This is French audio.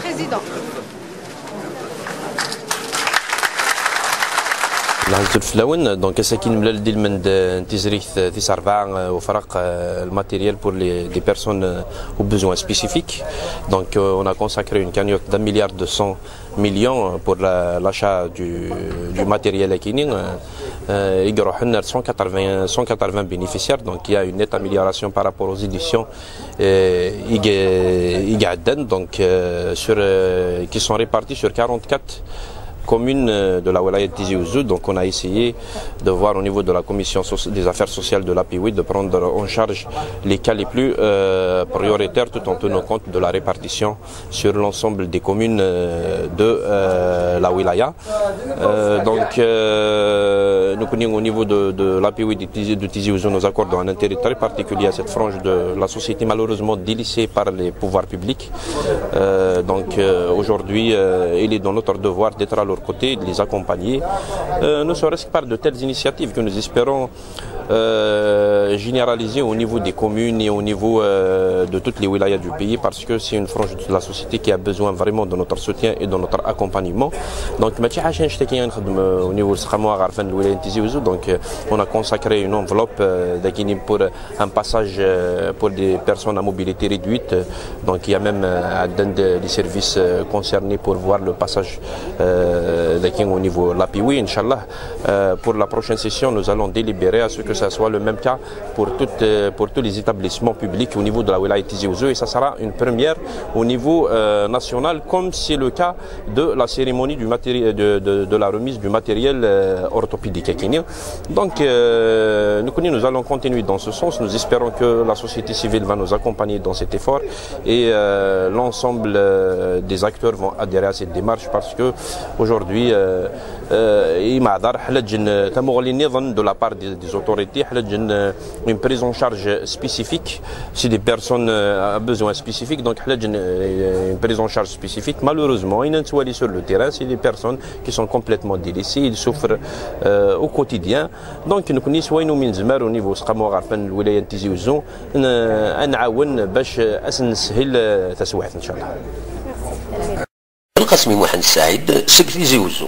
Président. الهز الفلاون دونك ساكن ملال ديال من تزريث 4 وفرق الماتيريال pour les personnes aux besoins spécifiques. Donc on a consacré une cagnotte d'1 milliard 200 millions pour l'achat du matériel akinin. Il y a 180 bénéficiaires, donc il y a une nette amélioration par rapport aux éditions donc qui sont réparties sur 44 communes de la Wilaya de Tizi Ouzou. Donc on a essayé de voir au niveau de la commission des affaires sociales de l'APIWI de prendre en charge les cas les plus prioritaires tout en tenant compte de la répartition sur l'ensemble des communes de la Wilaya. Donc nous connaissons au niveau de l'APIWI de Tizi Ouzou, nous accordons un intérêt très particulier à cette frange de la société malheureusement délaissée par les pouvoirs publics. Donc aujourd'hui il est dans notre devoir d'être à leur côté, de les accompagner, ne serait-ce que par de telles initiatives que nous espérons généraliser au niveau des communes et au niveau de toutes les wilayas du pays, parce que c'est une frange de la société qui a besoin vraiment de notre soutien et de notre accompagnement. Donc au niveau donc on a consacré une enveloppe pour un passage pour des personnes à mobilité réduite. Donc il y a même des services concernés pour voir le passage au niveau de l'APIWI. Inch'Allah, pour la prochaine session, nous allons délibérer à ce que ça soit le même cas pour tous les établissements publics au niveau de la Wilaya Tizi Ouzou, et ça sera une première au niveau national, comme c'est le cas de la cérémonie du matériel, de la remise du matériel orthopédique. Donc nous allons continuer dans ce sens. Nous espérons que la société civile va nous accompagner dans cet effort et l'ensemble des acteurs vont adhérer à cette démarche, parce que aujourd'hui de la part des autorités une prise en charge spécifique si des personnes à besoins spécifiques. Donc une prise en charge spécifique, malheureusement il y sur le terrain, c'est des personnes qui sont complètement délaissées, ils souffrent au quotidien. Donc nous connaissons au niveau الولاية تيزي وزو نعاون باش نسهل تسويعات ان شاء الله. القاسمي محمد السعيد سكتي تيزي وزو.